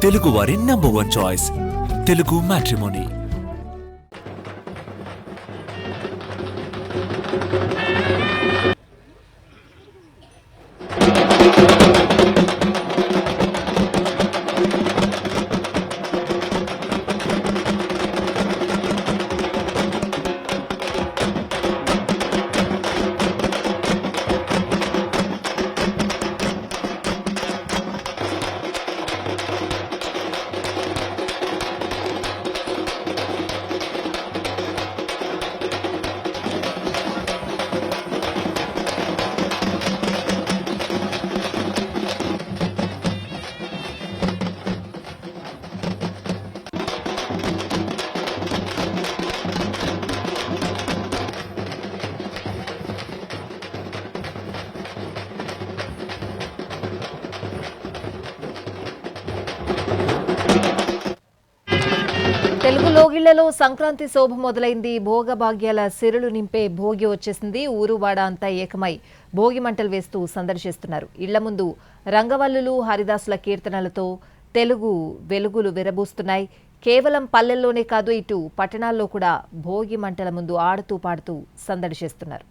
తెలుగువారి number 1 choice Telugu matrimony. Telugu లోగిళ్లలో సంక్రాంతి శోభ మొదలైంది. భోగభాగ్యాల సిరులు నింపే భోగి వచ్చేసింది. ఊరువాడ అంతా ఏకమై భోగి మంటలు వేస్తూ సందడి చేస్తున్నారు. ఇళ్ల ముందు రంగవల్లులు, హరిదాసుల కీర్తనలతో తెలుగు వెలుగులు విరబూస్తున్నాయి. కేవలం పల్లెల్లోనే కాదు, ఇటు పట్టణాల్లో కూడా భోగి మంటల ముందు ఆడుతూ పాడుతూ సందడి చేస్తున్నారు.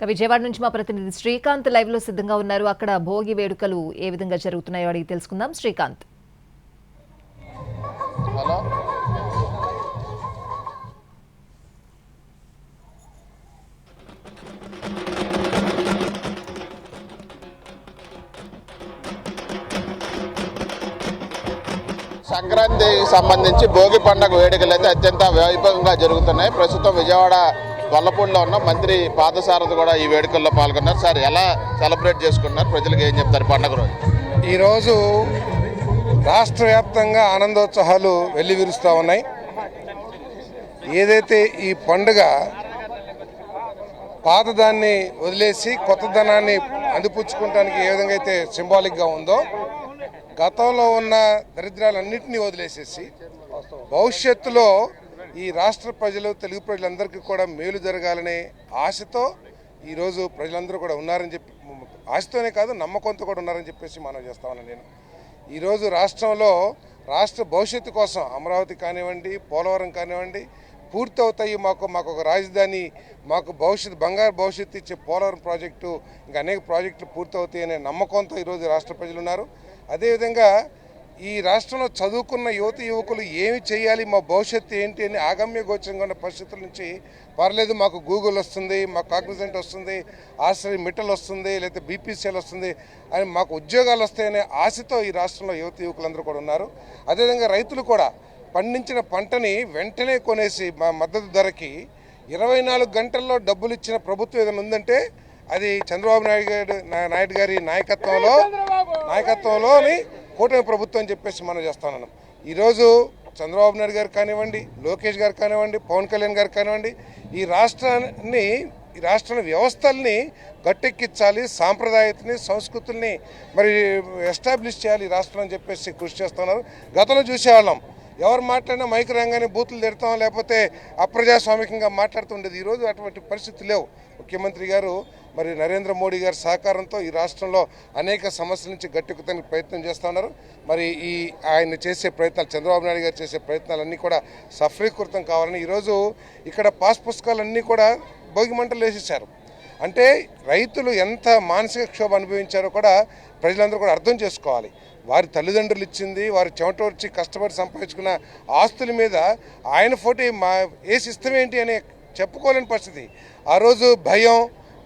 విజయవాడ నుంచి మా ప్రతినిధి శ్రీకాంత్ లైవ్ లో సిద్ధంగా ఉన్నారు. అక్కడ భోగి వేడుకలు ఏ విధంగా జరుగుతున్నాయో అడిగి తెలుసుకుందాం. శ్రీకాంత్. సంక్రాంతికి సంబంధించి భోగి పండుగ వేడుకలు అయితే అత్యంత వైభవంగా జరుగుతున్నాయి. ప్రస్తుతం విజయవాడ గొల్లపూడిలో ఉన్న మంత్రి పాదసారథి కూడా ఈ వేడుకల్లో పాల్గొన్నారు. సార్, ఎలా సెలబ్రేట్ చేసుకున్నారు? ప్రజలకు ఏం చెప్తారు పండుగ రోజు? ఈరోజు రాష్ట్ర వ్యాప్తంగా ఆనందోత్సాహాలు వెల్లివిరుస్తూ ఉన్నాయి. ఏదైతే ఈ పండుగ పాతదాన్ని వదిలేసి కొత్తదనాన్ని అందిపుచ్చుకోవడానికి ఏ విధంగా అయితే సింబాలిక్గా ఉందో, గతంలో ఉన్న దరిద్రాలన్నింటినీ వదిలేసేసి భవిష్యత్తులో ఈ రాష్ట్ర ప్రజలు, తెలుగు ప్రజలందరికీ కూడా మేలు జరగాలనే ఆశతో ఈరోజు ప్రజలందరూ కూడా ఉన్నారని చెప్పి, ఆశతోనే కాదు నమ్మకంతో కూడా ఉన్నారని చెప్పేసి మనం చేస్తామని నేను ఈరోజు రాష్ట్రంలో రాష్ట్ర భవిష్యత్తు కోసం అమరావతి కానివ్వండి, పోలవరం కానివ్వండి పూర్తి అవుతాయి. మాకు ఒక రాజధాని, మాకు బంగారు భవిష్యత్తు ఇచ్చే పోలవరం ప్రాజెక్టు, ఇంకా అనేక ప్రాజెక్టులు పూర్తి అవుతాయి అనే నమ్మకంతో ఈరోజు రాష్ట్ర ప్రజలు ఉన్నారు. అదేవిధంగా ఈ రాష్ట్రంలో చదువుకున్న యువకులు ఏమి చేయాలి, మా భవిష్యత్తు ఏంటి అని ఆగమ్య గోచరంగా ఉన్న పరిస్థితుల నుంచి పర్లేదు మాకు గూగుల్ వస్తుంది, మాకు కాగ్నిజెంట్ వస్తుంది, ఆశ్రయ మిట్టల్ వస్తుంది, లేకపోతే బీపీసీఎల్ వస్తుంది అని మాకు ఉద్యోగాలు వస్తాయనే ఆశతో ఈ రాష్ట్రంలో యువకులందరూ కూడా ఉన్నారు. అదేవిధంగా రైతులు కూడా పండించిన పంటని వెంటనే కొనేసి మా మద్దతు ధరకి 24 గంటల్లో డబ్బులు ఇచ్చిన ప్రభుత్వం ఏదైనా ఉందంటే అది చంద్రబాబు నాయుడు గారి నాయకత్వంలోని కూటమి ప్రభుత్వం అని చెప్పేసి మనం చేస్తున్నాం. ఈరోజు చంద్రబాబు నాయుడు గారు కానివ్వండి, లోకేష్ గారు కానివ్వండి, పవన్ కళ్యాణ్ గారు కానివ్వండి, ఈ రాష్ట్ర వ్యవస్థల్ని గట్టెక్కించాలి, సాంప్రదాయతని, సంస్కృతుల్ని మరి ఎస్టాబ్లిష్ చేయాలి ఈ రాష్ట్రం అని చెప్పేసి కృషి చేస్తున్నారు. గతంలో చూసేవాళ్ళం, ఎవరు మాట్లాడినా మైక్ రంగానే బూతులు తిడతాం, లేకపోతే అప్రజాస్వామికంగా మాట్లాడుతుండేది. ఈరోజు అటువంటి పరిస్థితులు లేవు. ముఖ్యమంత్రి గారు మరి నరేంద్ర మోడీ గారి సహకారంతో ఈ రాష్ట్రంలో అనేక సమస్యల నుంచి గట్టెక్కుతానికి ప్రయత్నం చేస్తూ ఉన్నారు. మరి ఆయన చేసే ప్రయత్నాలు, చంద్రబాబు నాయుడు గారు చేసే ప్రయత్నాలన్నీ కూడా సఫలీకృతం కావాలని ఈరోజు ఇక్కడ పాస్ పుస్తకాలన్నీ కూడా భోగి మంటలు వేసేసారు. అంటే రైతులు ఎంత మానసిక క్షోభ అనుభవించారో కూడా ప్రజలందరూ కూడా అర్థం చేసుకోవాలి. వారి తల్లిదండ్రులు ఇచ్చింది, వారి చెమట వచ్చి కష్టపడి సంపాదించుకున్న ఆస్తుల మీద ఆయన ఫోటో వేసి ఇష్టమేంటి అని చెప్పుకోలేని పరిస్థితి. ఆ రోజు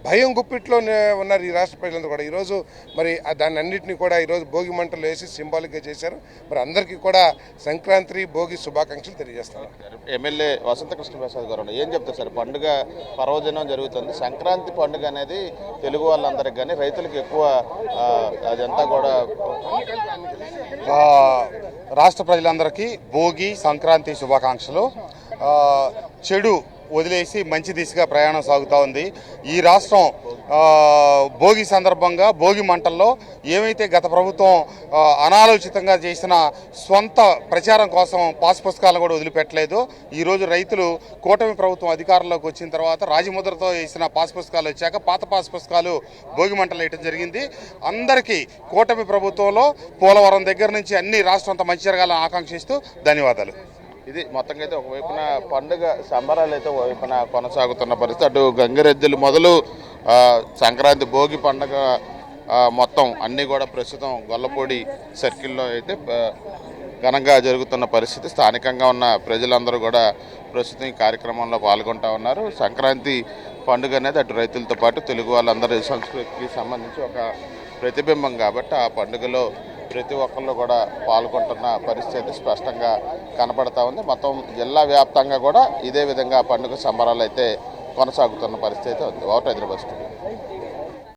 భయం గుప్పిట్లో ఉన్నారు ఈ రాష్ట్ర ప్రజలందరూ కూడా. ఈరోజు మరి దాన్ని అన్నింటినీ కూడా ఈరోజు భోగి మంటలు వేసి సింబాలిక్గా చేశారు. మరి అందరికీ కూడా సంక్రాంతి భోగి శుభాకాంక్షలు తెలియజేస్తున్నారు. ఎమ్మెల్యే వసంత కృష్ణ ప్రసాద్ గారు ఏం చెప్తారు సార్? పండుగ పర్వదినం జరుగుతుంది. సంక్రాంతి పండుగ అనేది తెలుగు వాళ్ళందరికీ కానీ రైతులకు ఎక్కువ అదంతా కూడా రాష్ట్ర ప్రజలందరికీ భోగి సంక్రాంతి శుభాకాంక్షలు. చెడు వదిలేసి మంచి దిశగా ప్రయాణం సాగుతూ ఉంది. ఈ రాష్ట్రం భోగి సందర్భంగా భోగి మంటల్లో ఏమైతే గత ప్రభుత్వం అనాలోచితంగా చేసిన స్వంత ప్రచారం కోసం పాస్ పుస్తకాలను కూడా వదిలిపెట్టలేదు. ఈరోజు రైతులు కూటమి ప్రభుత్వం అధికారంలోకి వచ్చిన తర్వాత రాజముద్రతో వేసిన పాస్ పుస్తకాలు వచ్చాక పాత పాస్ పుస్తకాలు భోగి మంటలు వేయడం జరిగింది. అందరికీ కూటమి ప్రభుత్వంలో పోలవరం దగ్గర నుంచి అన్ని రాష్ట్రం అంతా మంచి జరగాలని ఆకాంక్షిస్తూ ధన్యవాదాలు. ఇది మొత్తంగా అయితే ఒకవైపున పండుగ సంబరాలు అయితే ఒకవైపున కొనసాగుతున్న పరిస్థితి. అటు గంగిరెద్దులు మొదలు సంక్రాంతి భోగి పండుగ మొత్తం అన్నీ కూడా ప్రస్తుతం గొల్లపూడి సర్కిల్లో అయితే ఘనంగా జరుగుతున్న పరిస్థితి. స్థానికంగా ఉన్న ప్రజలందరూ కూడా ప్రస్తుతం ఈ కార్యక్రమంలో పాల్గొంటూ ఉన్నారు. సంక్రాంతి పండుగ అనేది అటు రైతులతో పాటు తెలుగు వాళ్ళందరి సంస్కృతికి సంబంధించి ఒక ప్రతిబింబం కాబట్టి ఆ పండుగలో ప్రతి ఒక్కళ్ళు కూడా పాల్గొంటున్న పరిస్థితి స్పష్టంగా కనపడతా ఉంది. మొత్తం జిల్లా వ్యాప్తంగా కూడా ఇదే విధంగా పండుగ సంబరాలు అయితే కొనసాగుతున్న పరిస్థితి ఉంది. హైదరాబాద్ స్టూడియో.